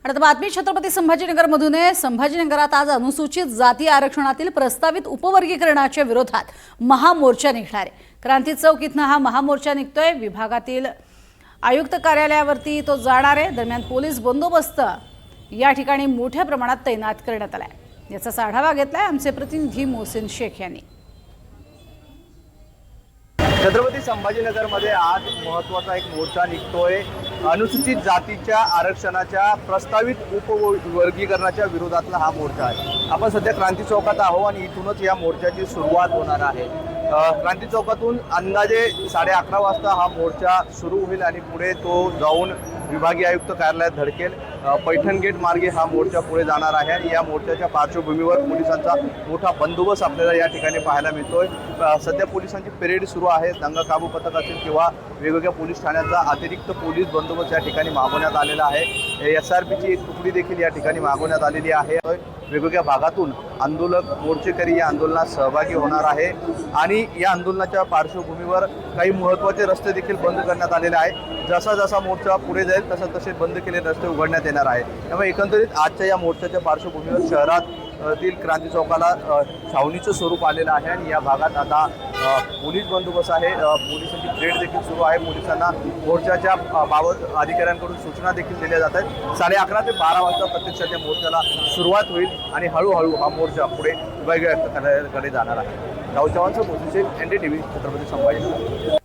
आणि आता बातमी छत्रपती संभाजीनगरमधून आहे। संभाजीनगरात आज अनुसूचित जाती आरक्षणातील प्रस्तावित उपवर्गीकरणाच्या विरोधात महामोर्चा निघणार आहे। क्रांती चौक इथनं हा महामोर्चा निघतोय। विभागातील आयुक्त कार्यालयावरती तो जाणार आहे। दरम्यान पोलीस बंदोबस्त या ठिकाणी मोठ्या प्रमाणात तैनात करण्यात आला आहे। याचा आढावा घेतलाय आमचे प्रतिनिधी मोहसिन शेख यांनी। छत्रपती संभाजीनगरमध्ये आज महत्त्वाचा एक मोर्चा निघतोय। अनुसूचित जातीच्या आरक्षणाच्या प्रस्तावित उपवर्गीकरणाच्या विरोधातला हा मोर्चा आहे। आपण सध्या क्रांती चौकात आहोत आणि इथूनच या मोर्चाची सुरुवात होणार आहे। क्रांती चौकातून अंदाजे 11:30 वाजता हा मोर्चा सुरू होईल आणि पुढे तो जाऊन विभागीय आयुक्त कार्यालयात धडकेल। पैठण गेट मार्गे हा मोर्चा पुढे जाणार आहे आणि या मोर्चाच्या पार्श्वभूमीवर पोलिसांचा मोठा बंदोबस्त आपल्याला या ठिकाणी पाहायला मिळतोय। सध्या पोलिसांची परेड सुरू आहे। दंगा काबू पथक असेल किंवा वेगवेगळ्या पोलीस ठाण्यांचा अतिरिक्त पोलीस बंदोबस्त या ठिकाणी मागवण्यात आलेला आहे। SRPची एक तुकडी देखील या ठिकाणी मागवण्यात आलेली आहे। वेगवेगळ्या भागातून आंदोलक मोर्चेकरी या आंदोलनात सहभागी होणार आहे आणि या आंदोलनाच्या पार्श्वभूमीवर काही महत्त्वाचे रस्ते देखील बंद करण्यात आलेले आहेत। जसा जसा मोर्चा पुढे जाईल तसे बंद केलेले रस्ते उघडण्यात येणार आहे। त्यामुळे एकंदरीत आजच्या या मोर्चाच्या पार्श्वभूमीवर शहरातील क्रांती चौकाला छावणीचं स्वरूप आलेलं आहे आणि या भागात आता पोलीस बंदोबस्त आहे। पोलिसांची परेड देखील सुरू आहे। पोलिसांना मोर्चाच्या बाबत अधिकाऱ्यांकडून सूचना देखील दिल्या जात आहेत। 11:30 ते 12 वाजता प्रत्यक्षात या मोर्चाला सुरुवात होईल आणि हळूहळू हा मोर्चा पुढे विभागीय आयुक्त कार्यालयाकडे जाणार आहे। राहुल चव्हाणचं मोहसिन शेख, NDTV, छत्रपती संभाजीनगर।